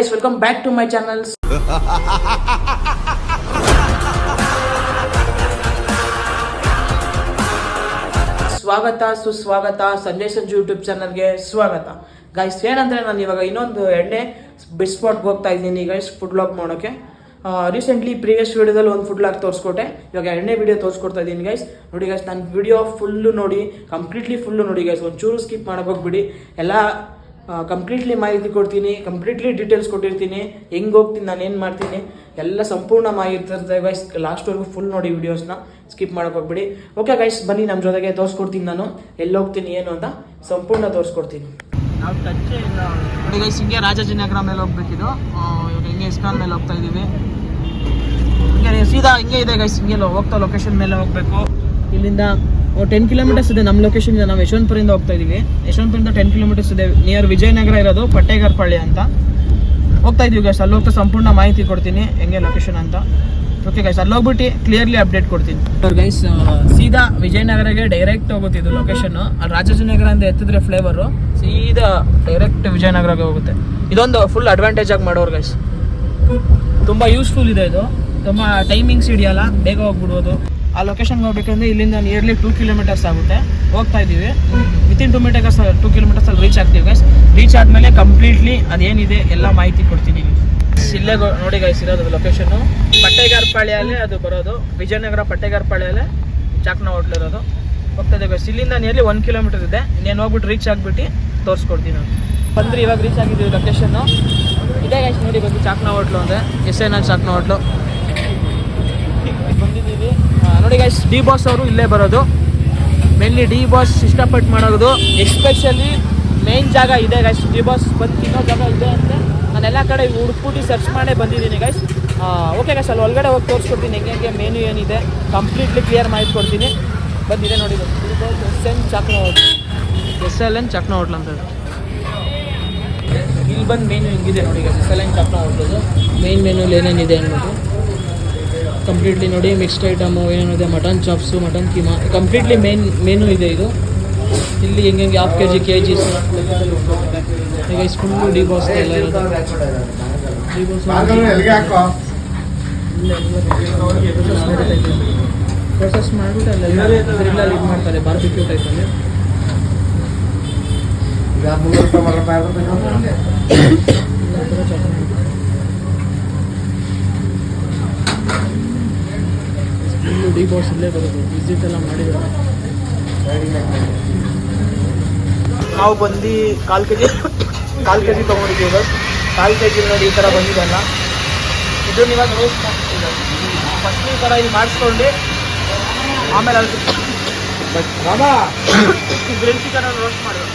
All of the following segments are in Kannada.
Guys, welcome back to my channel. ಸ್ವಾಗತ ಸುಸ್ವಾಗತ ಸಂಜಯ್ ಸಂಜು ಯೂಟ್ಯೂಬ್ ಚಾನಲ್ಗೆ ಸ್ವಾಗತ. ಗೈಸ್ ಏನಂದರೆ ನಾನು ಇವಾಗ ಇನ್ನೊಂದು ಎಣ್ಣೆ ಬೆಸ್ಟ್ ಸ್ಪಾಟ್ಗೆ ಹೋಗ್ತಾ ಇದ್ದೀನಿ ಗೈಸ್ ಫುಡ್ ಬ್ಲಾಗ್ ಮಾಡೋಕ್ಕೆ. ರೀಸೆಂಟ್ಲಿ ಪ್ರೀವಿಯಸ್ ವೀಡಿಯೋದಲ್ಲಿ ಒಂದು ಫುಡ್ ಬ್ಲಾಗ್ ತೋರಿಸ್ಕೊಟ್ಟೆ, ಇವಾಗ ಎಣ್ಣೆ ವೀಡಿಯೋ ತೋರಿಸ್ಕೊಡ್ತಾ ಇದ್ದೀನಿ ಗೈಸ್. ನೋಡಿ ಗೈಸ್, ನನ್ನ ವಿಡಿಯೋ ಫುಲ್ಲು ನೋಡಿ, ಕಂಪ್ಲೀಟ್ಲಿ ಫುಲ್ಲು ನೋಡಿ ಗೈಸ್, ಒಂಚೂರು ಸ್ಕಿಪ್ ಮಾಡೋಕೆ ಹೋಗ್ಬಿಡಿ. ಎಲ್ಲ ಕಂಪ್ಲೀಟ್ಲಿ ಮಾಹಿತಿ ಕೊಡ್ತೀನಿ, ಕಂಪ್ಲೀಟ್ಲಿ ಡೀಟೇಲ್ಸ್ ಕೊಟ್ಟಿರ್ತೀನಿ, ಹೆಂಗೆ ಹೋಗ್ತೀನಿ, ನಾನು ಏನು ಮಾಡ್ತೀನಿ ಎಲ್ಲ ಸಂಪೂರ್ಣ ಮಾಹಿತಿ ಇರ್ತದೆ ಗೈಸ್. ಲಾಸ್ಟ್ವರೆಗೂ ಫುಲ್ ನೋಡಿ ವೀಡಿಯೋಸ್ನ, ಸ್ಕಿಪ್ ಮಾಡೋಕೆ ಹೋಗ್ಬಿಡಿ. ಓಕೆ ಗೈಸ್, ಬನ್ನಿ ನಮ್ಮ ಜೊತೆಗೆ ತೋರಿಸ್ಕೊಡ್ತೀನಿ, ನಾನು ಎಲ್ಲಿ ಹೋಗ್ತೀನಿ ಏನು ಅಂತ ಸಂಪೂರ್ಣ ತೋರಿಸ್ಕೊಡ್ತೀನಿ. ನಾವು ಟಚ್ಚೇ ಇಲ್ಲ ನೋಡಿ ಗೈಸ್. ಹಿಂಗೆ ರಾಜಾಜಿನಗರ ಮೇಲೆ ಹೋಗ್ಬೇಕಿದು, ಇವಾಗ ಹಿಂಗೆ ಇಸ್ಕಾನ್ ಮೇಲೆ ಹೋಗ್ತಾ ಇದ್ದೀವಿ. ಹಿಂಗೆ ಸೀದಾ ಹಿಂಗೆ ಇದೆ ಗೈಸ್, ಹಿಂಗೆ ಹೋಗ್ತಾ ಲೊಕೇಶನ್ ಮೇಲೆ ಹೋಗಬೇಕು. ಇಲ್ಲಿಂದ 10 ಕಿಲೋಮೀಟರ್ಸ್ ಇದೆ ನಮ್ಮ ಲೊಕೇಶನ್. ನಾವು ಯಶವಂತಪುರದಿಂದ ಹೋಗ್ತಾ ಇದ್ದೀವಿ. ಯಶವಂತಪುರದಿಂದ 10 ಕಿಲೋಮೀಟರ್ಸ್ ಇದೆ, ನಿಯರ್ ವಿಜಯನಗರ ಇರೋದು, ಪಟ್ಟೇಗಾರಪಳ್ಳಿ ಅಂತ ಹೋಗ್ತಾ ಇದ್ದೀವಿ ಗೈಸ್. ಅಲ್ಲಿ ಹೋಗ್ತಾ ಸಂಪೂರ್ಣ ಮಾಹಿತಿ ಕೊಡ್ತೀನಿ ಹೆಂಗೆ ಲೊಕೇಶನ್ ಅಂತ. ಓಕೆ ಗೈಸ್, ಅಲ್ಲಿ ಹೋಗ್ಬಿಟ್ಟು ಕ್ಲಿಯರ್ಲಿ ಅಪ್ಡೇಟ್ ಕೊಡ್ತೀನಿ ಗೈಸ್. ಸೀದಾ ವಿಜಯನಗರಗೆ ಡೈರೆಕ್ಟ್ ಹೋಗುತ್ತಿದ್ದು ಲೊಕೇಶನ್ನು. ಅಲ್ಲಿ ರಾಜಾಜಿನಗರ ಅಂತ ಎತ್ತಿದ್ರೆ ಫ್ಲೇವರು ಸೀದಾ ಡೈರೆಕ್ಟ್ ವಿಜಯನಗರಗೆ ಹೋಗುತ್ತೆ. ಇದೊಂದು ಫುಲ್ ಅಡ್ವಾಂಟೇಜ್ ಆಗಿ ಮಾಡೋರು ಗೈಸ್, ತುಂಬ ಯೂಸ್ಫುಲ್ ಇದೆ ಇದು. ತುಂಬ ಟೈಮಿಂಗ್ಸ್ ಹಿಡಿಯಲ್ಲ, ಬೇಗ ಹೋಗ್ಬಿಡ್ಬೋದು. ಆ ಲೊಕೇಶನ್ಗೆ ಹೋಗ್ಬೇಕಂದ್ರೆ ಇಲ್ಲಿಂದ ನಿಯರ್ಲಿ 2 ಕಿಲೋಮೀಟರ್ಸ್ ಆಗುತ್ತೆ. ಹೋಗ್ತಾ ಇದ್ದೀವಿ, ವಿತಿನ್ 2 ಕಿಲೋಮೀಟರ್ಸ್ ಅಲ್ಲಿ ರೀಚ್ ಆಗ್ತೀವಿ ಗೈಸ್. ರೀಚ್ ಆದಮೇಲೆ ಕಂಪ್ಲೀಟ್ಲಿ ಅದೇನಿದೆ ಎಲ್ಲ ಮಾಹಿತಿ ಕೊಡ್ತೀನಿ. ಇಲ್ಲೇ ನೋಡಿ ಗೈಸ್ ಇರೋದು ಲೊಕೇಶನ್ನು, ಪಟ್ಟೇಗಾರಪಾಳ್ಯಲ್ಲಿ ಅದು ಬರೋದು. ವಿಜಯನಗರ ಪಟ್ಟೇಗಾರಪಾಳ್ಯಲ್ಲೇ ಚಾಕ್ನ ಹೋಟ್ಲ್ ಇರೋದು. ಹೋಗ್ತಾ ಇದ್ದೀವಿ ಗೈಸ್. ಇಲ್ಲಿಂದ ನಿಯರ್ಲಿ 1 ಕಿಲೋಮೀಟರ್ ಇದೆ. ಇನ್ನೇನು ಹೋಗ್ಬಿಟ್ಟು ರೀಚ್ ಆಗಿಬಿಟ್ಟು ತೋರಿಸ್ಕೊಡ್ತೀನಿ ನಾನು. ಬಂದರೆ ಇವಾಗ ರೀಚ್ ಆಗಿದ್ದೀವಿ ಲೊಕೇಶನ್ನು. ಇದೇ ಗೈಸ್ ನೋಡಿ, ಬಂದು ಚಾಕ್ನ ಹೋಟ್ಲು ಅಂದರೆ SNR ಚಾಕ್ನ ಹೋಟ್ಲು ಬಂದಿದ್ದೀವಿ. ನೋಡಿ ಗೈಸ್, ಡಿ ಬಾಸ್ ಅವರು ಇಲ್ಲೇ ಬರೋದು. ಮೇನ್ಲಿ ಡಿ ಬಾಸ್ ಇಷ್ಟಪಟ್ಟು ಮಾಡೋದು, ಎಸ್ಪೆಷಲಿ ಮೇನ್ ಜಾಗ ಇದೆ ಗೈಸ್. ಡಿ ಬಾಸ್ ಬಂದು ತಿನ್ನೋ ಜಾಗ ಇದೆ ಅಂತ ನಾನು ಎಲ್ಲ ಕಡೆ ಹುಡುಕ್ಬಿಟ್ಟು ಸರ್ಚ್ ಮಾಡೇ ಬಂದಿದ್ದೀನಿ ಗೈಸ್. ಓಕೆ ಗೈಸ್, ಅಲ್ಲಿ ಒಳಗಡೆ ಹೋಗಿ ತೋರಿಸ್ಕೊಡ್ತೀನಿ ಹೆಂಗೆ ಮೆನು ಏನಿದೆ, ಕಂಪ್ಲೀಟ್ಲಿ ಕ್ಲಿಯರ್ ಮಾಹಿತಿ ಕೊಡ್ತೀನಿ. ಬಂದಿದೆ ನೋಡಿ SN ಚಾಕ್ನ ಹೋಟ್ಲು, SLN ಚಾಕ್ನ ಹೋಟ್ಲು ಅಂತ. ಇಲ್ಲಿ ಬಂದು ಮೇನು ಹಿಂಗಿದೆ ನೋಡಿ ಗೈಸ್, SLN ಚಾಕ್ನ ಹೋಟ್ಲದು ಮೇನ್ ಮೆನುಲಿ ಏನೇನಿದೆ ಅಂದ್ಬಿಟ್ಟು ಕಂಪ್ಲೀಟ್ಲಿ ನೋಡಿ. ಮಿಕ್ಸ್ಡ್ ಐಟಮು ಏನೇನಿದೆ, mutton chops, mutton keema, completely main ಇದೆ ಇದು. ಇಲ್ಲಿ ಹೆಂಗೆ ½ kg KGs ಈಗ ಫುಲ್ಲು ಡಿ ಬಾಸ್ ಎಲ್ಲ ಇರೋದು. ಡಿ ಬಾಸ್ ಪ್ರೊಸೆಸ್ ಮಾಡಿಬಿಟ್ಟು ಅಲ್ಲೆಲ್ಲ ಗ್ರಿಲ್ಲಲ್ಲಿ ಇದು ಮಾಡ್ತಾರೆ, ಬಾರ್ಬಿಕ್ಯೂ ಟೈಪಲ್ಲಿ. ಫುಲ್ಲು ಡಿ ಬಾಸ್ ಇಲ್ಲೇ ಬರೋದು, ವಿಸಿಟ್ ಎಲ್ಲ ಮಾಡಿದ್ದಾರೆ. ನಾವು ಬಂದು 1/4 kg ತೊಗೊಂಡಿದ್ದೀವಿ ಬಸ್. 1/4 kg ನೋಡಿ ಈ ಥರ ಬಂದಿದ್ದಲ್ಲ, ಇದನ್ನು ಇವಾಗ ರೋಸ್ಟ್ ಮಾಡ್ತಿದ್ದಾರೆ. ಫಸ್ಟ್ ಈ ಥರ ಇಲ್ಲಿ ಮಾಡಿಸ್ಕೊಂಡು ಆಮೇಲೆ ಅಲ್ಲಿ ಗ್ರಿಲ್ ಚಿಕನ್ ರೋಸ್ಟ್ ಮಾಡೋದು.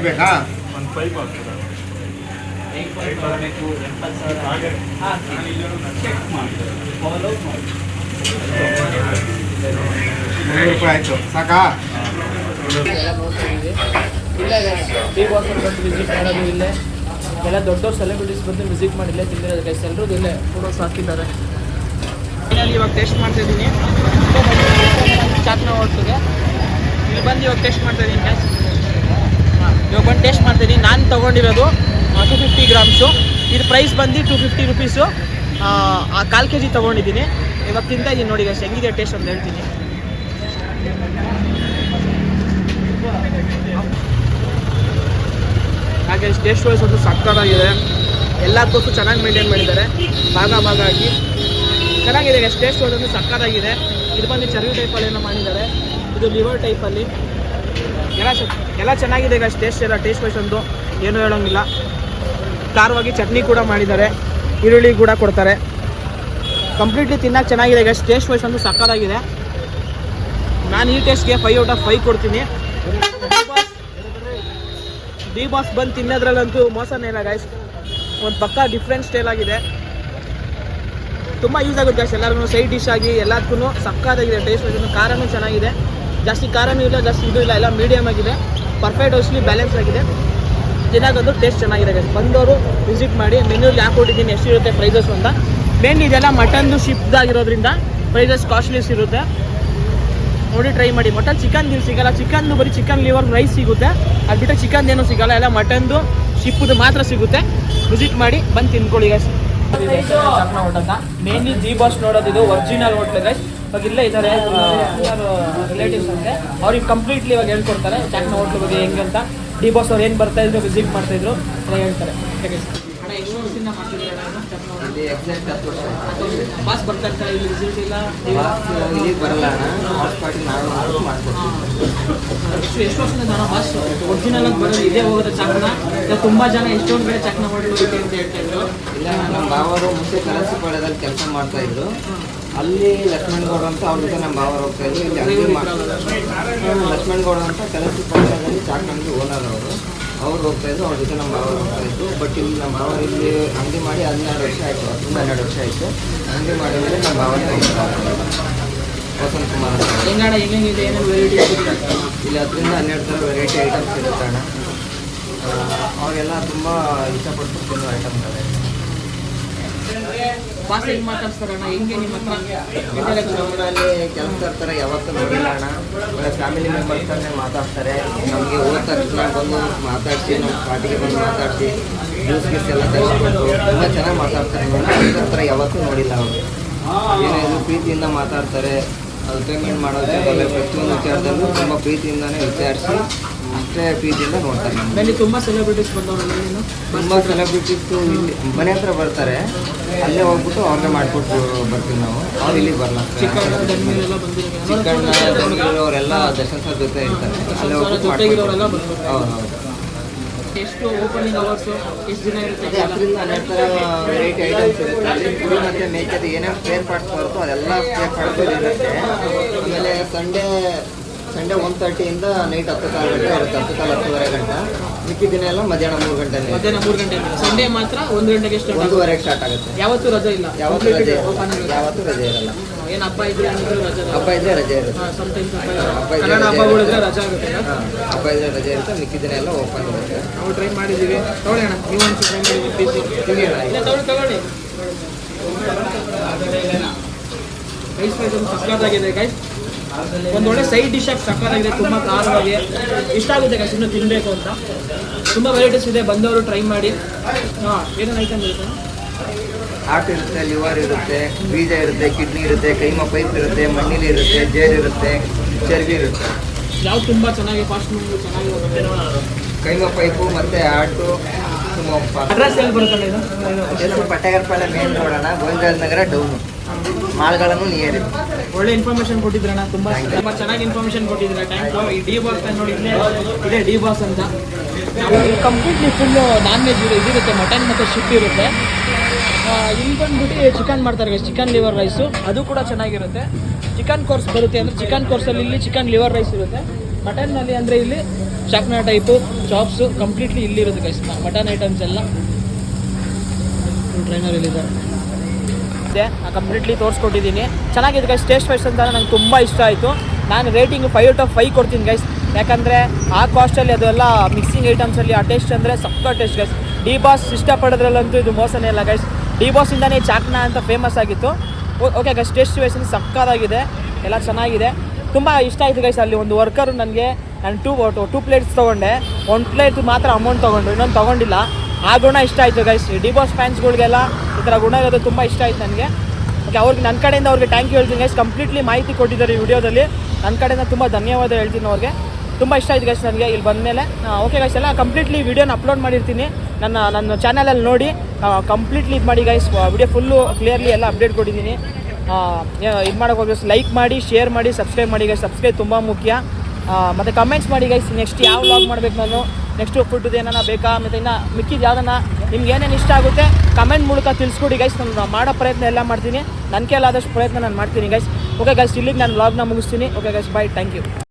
ಬೇಕಾ ಒಂದು ಪೈಪ್ ಆಗ್ತದೆ, ₹100 ಆಯ್ತು ಸಾಕಾ? ಇಲ್ಲೇ ಡಿ ಬಾಸ್ ಬಂದು ವಿಸಿಟ್ ಮಾಡೋದು ಇಲ್ಲೇ. ಎಲ್ಲ ದೊಡ್ಡ ಸೆಲೆಬ್ರಿಟೀಸ್ ಬಂದು ವಿಸಿಟ್ ಮಾಡಿ ಇಲ್ಲೇ ತಿಂದಿರೋದು ಗೈಸ್. ಎಲ್ಲರೂ ಇಲ್ಲೇ ಫೋಟೋಸ್ ಹಾಕಿದ್ದಾರೆ. ಫೈನಲಿ ಇವಾಗ ಟೇಸ್ಟ್ ಮಾಡ್ತಾಯಿದ್ದೀನಿ ಚಾಕ್ನ ಹೋಟ್ಲಿಗೆ. ಇಲ್ಲಿ ಬಂದು ಇವಾಗ ಟೇಸ್ಟ್ ಮಾಡ್ತಾಯಿದ್ದೀನಿ ಗೈಸ್. ಇವಾಗ ಬಂದು ಟೇಸ್ಟ್ ಮಾಡ್ತಾಯಿದ್ದೀನಿ. ನಾನು ತೊಗೊಂಡಿರೋದು 250 ಗ್ರಾಮ್ಸು. ಇದು ಪ್ರೈಸ್ ಬಂದು 250 ರುಪೀಸು. 1/4 kg ತೊಗೊಂಡಿದ್ದೀನಿ. ಇವಾಗ ತಿಂತಾ ಇದ್ದೀನಿ ನೋಡಿ ಗೈಸ್, ಹೆಂಗಿದೆ ಟೇಸ್ಟ್ ಅಂತ ಹೇಳ್ತೀನಿ. ಹಾಗೆ ಟೇಸ್ಟ್ ವೈಸ್ ಒಂದು ಸಕ್ಕತ್ತಾಗಿದೆ. ಎಲ್ಲದಕ್ಕೂ ಚೆನ್ನಾಗಿ ಮೇಂಟೈನ್ ಮಾಡಿದ್ದಾರೆ, ಭಾಗ ಆಗಿ ಚೆನ್ನಾಗಿದೆ ಗೈಸ್. ಟೇಸ್ಟ್ ವೈಸ್ ಒಂದು ಸಕ್ಕತ್ತಾಗಿದೆ. ಇದು ಬಂದು ಚರ್ವಿ ಟೈಪಲ್ಲಿ ಏನೋ ಮಾಡಿದ್ದಾರೆ, ಇದು ಲಿವರ್ ಟೈಪಲ್ಲಿ ಎಲ್ಲ ಚೆನ್ನಾಗಿದೆ ಗೈಸ್. ಟೇಸ್ಟ್ ಎಲ್ಲ ಟೇಸ್ಟ್ ವೈಸ್ ಒಂದು ಏನೂ ಹೇಳೋಂಗಿಲ್ಲ. ಖಾರವಾಗಿ ಚಟ್ನಿ ಕೂಡ ಮಾಡಿದ್ದಾರೆ, ಈರುಳ್ಳಿ ಕೂಡ ಕೊಡ್ತಾರೆ. ಕಂಪ್ಲೀಟ್ಲಿ ತಿನ್ನೋಕೆ ಚೆನ್ನಾಗಿದೆ ಗೈಸ್. ಟೇಸ್ಟ್ ವೈಸ್ ಒಂದು ಸಕ್ಕತ್ತಾಗಿದೆ. ನಾನು ಈ ಟೇಸ್ಟ್ಗೆ 5 ಔಟ್ ಆಫ್ 5 ಕೊಡ್ತೀನಿ. ಡಿ ಬಾಸ್ ಬಂದು ತಿನ್ನೋದ್ರಲ್ಲಂತೂ ಮೋಸನೇ ಇಲ್ಲ ಗೈಸ್. ಒಂದು ಪಕ್ಕ ಡಿಫ್ರೆಂಟ್ ಸ್ಟೈಲ್ ಆಗಿದೆ. ತುಂಬ ಯೂಸ್ ಆಗುತ್ತೆ ಗೈಸ್ ಎಲ್ಲರಿಗೂ. ಸೈಡ್ ಡಿಶ್ ಆಗಿ ಎಲ್ಲದಕ್ಕೂ ಸಕ್ಕತ್ತಾಗಿದೆ ಟೇಸ್ಟ್. ಖಾರನೂ ಚೆನ್ನಾಗಿದೆ, ಜಾಸ್ತಿ ಖಾರನೂ ಇಲ್ಲ, ಜಾಸ್ತಿ ಇದು ಇಲ್ಲ, ಎಲ್ಲ ಮೀಡಿಯಮ್ ಆಗಿದೆ, ಪರ್ಫೆಕ್ಟ್ ಅಷ್ಟಲಿ ಬ್ಯಾಲೆನ್ಸ್ ಆಗಿದೆ. ತಿನ್ನಾಗೋದು ಟೇಸ್ಟ್ ಚೆನ್ನಾಗಿದೆ ಗೈಸ್. ಬಂದವರು ವಿಸಿಟ್ ಮಾಡಿ. ಮೆನ್ಯೂಲಿ ಯಾಕೆ ಕೊಟ್ಟಿದ್ದೀನಿ ಎಷ್ಟಿರುತ್ತೆ ಪ್ರೈಸಸ್ ಅಂತ. ಮೇನ್ಲಿ ಇದೆಲ್ಲ ಮಟನ್ದು ಶಿಪ್ದಾಗಿರೋದ್ರಿಂದ ಪ್ರೈಸಸ್ ಕಾಸ್ಟ್ಲಿಸ್ ಇರುತ್ತೆ. ನೋಡಿ ಟ್ರೈ ಮಾಡಿ. ಮಟನ್ ಚಿಕನ್ ಸಿಗಲ್ಲ, ಚಿಕನ್ದು ಬರೀ ಚಿಕನ್ ಲಿವರ್ ರೈಸ್ ಸಿಗುತ್ತೆ, ಅದು ಬಿಟ್ಟರೆ ಚಿಕನ್ ಏನೂ ಸಿಗಲ್ಲ, ಎಲ್ಲ ಮಟನ್ದು ಶಿಪ್ಪುದು ಮಾತ್ರ ಸಿಗುತ್ತೆ. ವಿಸಿಟ್ ಮಾಡಿ ಬಂದು ತಿನ್ಕೊಳ್ಳಿ ಗೈಸ್. ಚಾಕ್ನ ಹೋಟೆಲ್ ಮೇನ್ಲಿ ಜಿ ಬಾಸ್ ನೋಡೋದು ಒರಿಜಿನಲ್ ಹೋಟ್ಲ್ ಗೈಸ್. ಇವಾಗ ಇಲ್ಲೇ ಇದ್ದಾರೆ ರಿಲೇಟಿವ್ಸ್ ಅಂತೆ, ಅವ್ರಿಗೆ ಕಂಪ್ಲೀಟ್ಲಿ ಇವಾಗ ಹೇಳ್ಕೊಡ್ತಾರೆ ಚಾಕ್ನ ಹೋಟ್ಲ್ ಬಗ್ಗೆ ಹೆಂಗೆ ಅಂತ. ಡಿ ಬಾಸ್ ಅವ್ರು ಏನು ಬರ್ತಾ ಇದ್ರು ವಿಸಿಟ್ ಮಾಡ್ತಾ ಇದ್ರು ಎಲ್ಲ ಹೇಳ್ತಾರೆ. ಬಾಸ್ ಬರ್ತಾ ಇರ್ತಾರೆ ಇಲ್ಲಿ ವಿಸಿಟ್ ಇಲ್ಲ ಬರಲ್ಲ. ಎಷ್ಟು ವರ್ಷದಿಂದ ನಾನು ಬಾಸ್ ಒರಿಜಿನಲ್ ಆಗಿ ಬರೋದು ಇದೇ ಹೋಗೋದು ಚಾಕ್ನ. ತುಂಬ ಜನ ಎಷ್ಟೊಂದು ಕಡೆ ಚಾಕ್ನ ಹೋಟ್ಲು ಅಂತ ಹೇಳ್ತಾ ಇದ್ರು. ಇಲ್ಲ, ನಮ್ಮ ಬಾವರು ಮುಂಚೆ ಕಲಸಿಪಾಳ್ಯದಲ್ಲಿ ಕೆಲಸ ಮಾಡ್ತಾ ಇದ್ರು. ಅಲ್ಲಿ ಲಕ್ಷ್ಮಣಗೌಡ ಅಂತ ಅವ್ರ ಜೊತೆ ನಮ್ಮ ಬಾವರು ಹೋಗ್ತಾ ಇದ್ರು. ಇಲ್ಲಿ ಅಂಗಡಿ ಲಕ್ಷ್ಮಣಗೌಡ ಅಂತ ಕಲಸಿಪಾಳ್ಯದಲ್ಲಿ ಚಾಕ್ ಅಂಗಡಿ ಓನರ್ ಅವ್ರು ಹೋಗ್ತಾ ಇದ್ರು. ಅವ್ರ ಜೊತೆ ನಮ್ಮ ಬಾವರು ಹೋಗ್ತಾ ಇದ್ರು. ಬಟ್ ಇಲ್ಲಿ ನಮ್ಮ ಬಾವರು ಇಲ್ಲಿ ಅಂಗಡಿ ಮಾಡಿ 12 ವರ್ಷ ಆಯಿತು, 12 ವರ್ಷ ಆಯಿತು. ಅಂಗಡಿ ಮಾಡಿದ್ರೆ ನಮ್ಮ ಬಾವನೇ ವಸಂತ್ ಕುಮಾರ್ ಅಂತ. ಹೆಂಗಣ್ಣ ಹೆಂಗಿದೆ ಏನೇನು ವೆರೈಟಿ ಇಲ್ಲಿ 10ರಿಂದ 12 ಥರ ವೆರೈಟಿ ಐಟಮ್ಸ್ ಇರುತ್ತೆ ಅಣ್ಣ. ಅವರೆಲ್ಲ ತುಂಬ ಇಷ್ಟಪಟ್ಟು ತಿನ್ನೋ ಐಟಮ್ಗಳೇ. ಬಾಸ್ ಹೆಂಗೆ ಮಾತಾಡ್ತಾರಣ್ಣ, ಹೆಂಗೆ ನಿಮ್ಮ ಹತ್ರ ನಮ್ಮಲ್ಲಿ ಕೆಲಸ ಇರ್ತಾರೆ, ಯಾವತ್ತೂ ನೋಡಿಲ್ಲ ಅಣ್ಣ. ಒಳ್ಳೆ ಫ್ಯಾಮಿಲಿ ಮೆಂಬರ್ಸ್ ಥರನೇ ಮಾತಾಡ್ತಾರೆ. ನಮಗೆ ಹೋದ ತಕ್ಷಣ ಬಂದು ಮಾತಾಡಿಸಿ, ನಮ್ಮ ಪಾರ್ಟಿಗೆ ಬಂದು ಮಾತಾಡಿಸಿ, ಜ್ಯೂಸ್ ಗೀಸ್ ಎಲ್ಲ ತರಿಸ್ಬಿಟ್ಟು ತುಂಬ ಚೆನ್ನಾಗಿ ಮಾತಾಡ್ತಾರೆ. ಕೆಲಸ ಥರ ಯಾವತ್ತೂ ನೋಡಿಲ್ಲ ಅವರು. ಏನಾದರೂ ಪ್ರೀತಿಯಿಂದ ಮಾತಾಡ್ತಾರೆ. ಅದು ಪೇಮೆಂಟ್ ಮಾಡೋದು ಪ್ರತಿಯೊಂದು ವಿಚಾರದಲ್ಲೂ ತುಂಬ ಪ್ರೀತಿಯಿಂದನೇ ವಿಚಾರಿಸಿ ಅಷ್ಟೇ ಪ್ರೀತಿಯಿಂದ ನೋಡ್ತಾರೆ. ನಮ್ಮಲ್ಲಿ ತುಂಬ ಸೆಲೆಬ್ರಿಟೀಸ್ ಬಂದವರು, ತುಂಬ ಸೆಲೆಬ್ರಿಟೀಸು ಇಲ್ಲಿ ಮನೆ ಹತ್ರ ಬರ್ತಾರೆ. ಅಲ್ಲೇ ಹೋಗ್ಬಿಟ್ಟು ಅವ್ರಿಗೆ ಮಾಡಿಕೊಟ್ಟು ಬರ್ತೀವಿ ನಾವು. ಅವ್ರು ಇಲ್ಲಿಗೆ ಬರಲ್ಲ. ಚಿಕ್ಕಣ್ಣ ಧನ್ವೀರೆಲ್ಲ ಬಂದಿದ್ದಾರೆ, ಚಿಕ್ಕಣ್ಣ ಧನ್ವೀರವರೆಲ್ಲ ದರ್ಶನ್ ಸರ್ ಜೊತೆ ಇರ್ತಾರೆ. ಅಲ್ಲೇ ಹೋಗ್ಬಿಟ್ಟು ಜೊತೆಗಿರೋರೆಲ್ಲ ಮಾಡ್ಕೊಡ್ತಾರೆ. ಬಂದರು. ಹೌದು ಹೌದು. ಎಷ್ಟು ಓಪನಿಂಗ್ ಅವರ್ಸು, ಎಷ್ಟು ದಿನ ಇರುತ್ತೆ? 10ರಿಂದ 12 ಥರ ವೆರೈಟಿ ಐಟಮ್ಸ್ ಇರುತ್ತೆ. ಅಲ್ಲಿ ಕುರಿ ಮತ್ತು ಮೇಕೆದು ಏನೇನು ಸ್ಪೇರ್ ಪಾರ್ಟ್ಸ್ ಬರುತ್ತೋ ಅದೆಲ್ಲ ಸ್ಪೇರ್ ಪಾರ್ಟ್ಸ್ ಇರುತ್ತೆ. ಆಮೇಲೆ ಸಂಡೇ 1:30 ನೈಟ್ 10 ಕಾಲು ಗಂಟೆ ಇರುತ್ತೆ, 10 ಕಾಲು 10:30 ಗಂಟೆ. ಮಿಕ್ಕಿದ ದಿನ ಎಲ್ಲ ಮಧ್ಯಾಹ್ನ 3 ಗಂಟೆ. ಮಧ್ಯಾಹ್ನ 3 ಗಂಟೆ. ಸಂಡೇ ಮಾತ್ರ 1 ಗಂಟೆಗೆ ಸ್ಟಾರ್ಟ್, 1:30 ಸ್ಟಾರ್ಟ್ ಆಗುತ್ತೆ. ಯಾವತ್ತೂ ರಜೆ ಇಲ್ಲ, ಯಾವತ್ತೂ ರಜೆ ಓಪನ್ ಇರುತ್ತೆ. ಯಾವತ್ತೂ ರಜೆ ಇರಲ್ಲ. ಏನು ಹಬ್ಬ ಇದ್ರೆ ಏನಿದ್ರು ರಜೆ ಹಬ್ಬ ಇದ್ದರೆ ರಜೆ ಇರುತ್ತೆ. ಸಮಟೈಮ್ಸ್ ಹಬ್ಬ ಇದ್ರೆ ಕನ್ನಡ ಹಬ್ಬಗಳಿದ್ರೆ ರಜೆ ಆಗುತ್ತೆ. ಹಬ್ಬ ಇದ್ರೆ ರಜೆ ಇರುತ್ತೆ, ಮಿಕ್ಕಿದ ದಿನ ಎಲ್ಲ ಓಪನ್ ಇರುತ್ತೆ. ನಾವು ಟ್ರೈ ಮಾಡಿದ್ದೀವಿ. ತಗೊಳ್ಳಿ ಅಣ್ಣ, ನೀವು ಒಂದು ಟ್ರೈ ಮಾಡಿದ್ದೀವಿ ಪ್ಲೀಸ್. ತಗೊಳ್ಳಿ ರೈಸ್ ಐಟಮ್ ಸಕ್ಕತ್ತಾಗಿದೆ ಗೈಸ್. ಒಂದೊಳ್ಳೆ ಸೈಡ್ ಡಿಶ್ ಆಗಿ ಸಕ್ಕತ್ತಾಗಿದೆ, ತುಂಬ ಖಾರವಾಗಿ ಇಷ್ಟ ಆಗುತ್ತೆ ಗೈಸ್. ಇನ್ನೂ ತಿನ್ನಬೇಕು ಅಂತ ತುಂಬ ವೆರೈಟೀಸ್ ಇದೆ, ಬಂದವರು ಟ್ರೈ ಮಾಡಿ. ಏನೇನು ಐಟಮ್ ಇರುತ್ತೆ? ಹಾರ್ಟ್ ಇರುತ್ತೆ, ಲಿವರ್ ಇರುತ್ತೆ, ಬೀಜ ಇರುತ್ತೆ, ಕಿಡ್ನಿ ಇರುತ್ತೆ, ಕೈಮಾ ಪೈಪ್ ಇರುತ್ತೆ, ಮಣ್ಣೀಲಿ ಇರುತ್ತೆ, ಜೇರ್ ಇರುತ್ತೆ, ಚರ್ಬಿ ಇರುತ್ತೆ. ಯಾವ್ದು ತುಂಬ ಚೆನ್ನಾಗಿ ಫಾಸ್ಟ್ ಮೂವಿ ಚೆನ್ನಾಗಿ ಕೈಮಾ ಪೈಪು ಮತ್ತು ಹಾರ್ಟು ಅಡ್ರೆಸ್ ಎಲ್ಲಿ ಬರುತ್ತಲ್ಲ ಇದು? ಹೆಸರು ಪಟ್ಟೆಗರ್ಪಾಳ್ಯ ಮೇನ್ ರೋಡಣ್ಣ, ಗೋವಿಂದರಾಜ ನಗರ ಡೌನು. ಮಾಲ್ಗಳನ್ನು ನಿಯರ್ ಇದೆ. ಒಳ್ಳೆ ಇನ್ಫಾರ್ಮೇಶನ್ ಕೊಟ್ಟಿದ್ರಣ್ಣ, ತುಂಬ ಚೆನ್ನಾಗಿ ಇನ್ಫಾರ್ಮೇಶನ್ ಕೊಟ್ಟಿದ್ದೀರಾ. Thank you. ಈ ಡಿ ಬಾಸ್ ನೋಡಿ ಇದೇ ಡಿ ಬಾಸ್ ಅಂತ. ಕಂಪ್ಲೀಟ್ಲಿ ಫುಲ್ಲು ನಾನ್ ವೆಜ್ ಇದಿರುತ್ತೆ, ಮಟನ್ ಮತ್ತು ಶಿಪ್ ಇರುತ್ತೆ. ಇಲ್ಲಿ ಬಂದ್ಬಿಟ್ಟು ಚಿಕನ್ ಮಾಡ್ತಾರೆ, ಚಿಕನ್ ಲಿವರ್ ರೈಸು, ಅದು ಕೂಡ ಚೆನ್ನಾಗಿರುತ್ತೆ. ಚಿಕನ್ ಕೋರ್ಸ್ ಬರುತ್ತೆ ಅಂದರೆ ಚಿಕನ್ ಕೋರ್ಸಲ್ಲಿ ಇಲ್ಲಿ ಚಿಕನ್ ಲಿವರ್ ರೈಸ್ ಇರುತ್ತೆ. ಮಟನ್ನಲ್ಲಿ ಅಂದರೆ ಇಲ್ಲಿ ಚಾಕ್ನಾ ಟೈಪು ಚಾಪ್ಸು ಕಂಪ್ಲೀಟ್ಲಿ ಇಲ್ಲಿರುತ್ತೆ ಗೈಸ್. ಮಟನ್ ಐಟಮ್ಸ್ ಎಲ್ಲ ಟ್ರೈನರ್ ಇಲ್ಲಿದ್ದಾರೆ, ಕಂಪ್ಲೀಟ್ಲಿ ತೋರಿಸ್ಕೊಟ್ಟಿದ್ದೀನಿ. ಚೆನ್ನಾಗಿದೆ ಗೈಸ್. ಟೇಸ್ಟ್ ವೈಸ್ ಅಂತ ನಂಗೆ ತುಂಬ ಇಷ್ಟ ಆಯಿತು. ನಾನು ರೇಟಿಂಗ್ 5/5 ಕೊಡ್ತೀನಿ ಗೈಸ್. ಯಾಕಂದರೆ ಆ ಕಾಸ್ಟಲ್ಲಿ ಅದೆಲ್ಲ ಮಿಕ್ಸಿಂಗ್ ಐಟಮ್ಸಲ್ಲಿ ಆ ಟೇಸ್ಟ್ ಅಂದರೆ ಸಕ್ಕ ಟೇಸ್ಟ್ ಗೈಸ್. ಡಿ ಬಾಸ್ ಇಷ್ಟಪಡೋದ್ರಲ್ಲಂತೂ ಇದು ಮೋಸನೇ ಇಲ್ಲ ಗೈಸ್. ಡಿ ಬಾಸಿಂದನೇ ಚಾಕ್ನಾ ಅಂತ ಫೇಮಸ್ ಆಗಿತ್ತು. ಓಕೆ ಗೈಸ್, ಟೇಸ್ಟ್ ವೈಸ್ ಸಕ್ಕತ್ತಾಗಿದೆ, ಎಲ್ಲ ಚೆನ್ನಾಗಿದೆ, ತುಂಬ ಇಷ್ಟ ಆಯಿತು ಗೈಸ್. ಅಲ್ಲಿ ಒಂದು ವರ್ಕರು ನನಗೆ ನಾನು ಟೂ ಪ್ಲೇಟ್ಸ್ ತೊಗೊಂಡೆ, 1 ಪ್ಲೇಟ್ ಮಾತ್ರ ಅಮೌಂಟ್ ತೊಗೊಂಡು, ಇನ್ನೊಂದು ತೊಗೊಂಡಿಲ್ಲ. ಆ ಗುಣ ಇಷ್ಟ ಆಯಿತು ಗೈಸ್. ಡಿ ಬಾಸ್ ಫ್ಯಾನ್ಸ್ಗಳಿಗೆಲ್ಲ ಈ ಥರ ಗುಣ ಇರೋದು ತುಂಬ ಇಷ್ಟ ಆಯಿತು ನನಗೆ. ಓಕೆ, ಅವ್ರಿಗೆ ನನ್ನ ಕಡೆಯಿಂದ ಅವ್ರಿಗೆ ಥ್ಯಾಂಕ್ ಯು ಹೇಳ್ತೀನಿ ಗೈಸ್. ಕಂಪ್ಲೀಟ್ಲಿ ಮಾಹಿತಿ ಕೊಟ್ಟಿದ್ದಾರೆ ಈ ವಿಡಿಯೋದಲ್ಲಿ. ನನ್ನ ಕಡೆಯಿಂದ ತುಂಬ ಧನ್ಯವಾದ ಹೇಳ್ತೀನಿ ಅವ್ರಿಗೆ. ತುಂಬ ಇಷ್ಟ ಆಯಿತು ಗೈಸ್ ನನಗೆ ಇಲ್ಲಿ ಬಂದಮೇಲೆ. ಓಕೆ ಗೈಸ್, ಎಲ್ಲ ಕಂಪ್ಲೀಟ್ಲಿ ವಿಡಿಯೋನ ಅಪ್ಲೋಡ್ ಮಾಡಿರ್ತೀನಿ ನನ್ನ ಚಾನಲಲ್ಲಿ ನೋಡಿ. ಕಂಪ್ಲೀಟ್ಲಿ ಇದು ಮಾಡಿ ಗೈಸ್, ವಿಡಿಯೋ ಫುಲ್ಲು ಕ್ಲಿಯರ್ಲಿ ಎಲ್ಲ ಅಪ್ಡೇಟ್ ಕೊಟ್ಟಿದ್ದೀನಿ. ಇದು ಮಾಡೋಕೆ ಹೋಗಿ ಲೈಕ್ ಮಾಡಿ, ಶೇರ್ ಮಾಡಿ, ಸಬ್ಸ್ಕ್ರೈಬ್ ಮಾಡಿ ಗೈಸ್. ಸಬ್ಸ್ಕ್ರೈಬ್ ತುಂಬ ಮುಖ್ಯ. ಮತ್ತು ಕಮೆಂಟ್ಸ್ ಮಾಡಿ ಗೈಸ್, ನೆಕ್ಸ್ಟ್ ಯಾವ ವ್ಲಾಗ್ ಮಾಡಬೇಕು ನಾನು, ನೆಕ್ಸ್ಟು ಫುಡ್ದು ಏನಾರ ಬೇಕಾ, ಮತ್ತು ಇನ್ನು ಮಿಕ್ಕಿದ್ದು ಯಾವುದನ್ನ ನಿಮ್ಗೆ ಏನೇನು ಇಷ್ಟ ಆಗುತ್ತೆ ಕಮೆಂಟ್ ಮೂಲಕ ತಿಳಿಸ್ಕೊಡಿ ಗೈಸ್. ನಾನು ಮಾಡೋ ಪ್ರಯತ್ನ ಎಲ್ಲ ಮಾಡ್ತೀನಿ, ನನ್ನ ಕೈಲಾದಷ್ಟು ಪ್ರಯತ್ನ ನಾನು ಮಾಡ್ತೀನಿ ಗೈಸ್. ಓಕೆ ಗೈಸ್, ಇಲ್ಲಿಗೆ ನಾನು ವ್ಲಾಗ್ನ ಮುಗಿಸ್ತೀನಿ. Okay guys, bye, thank you.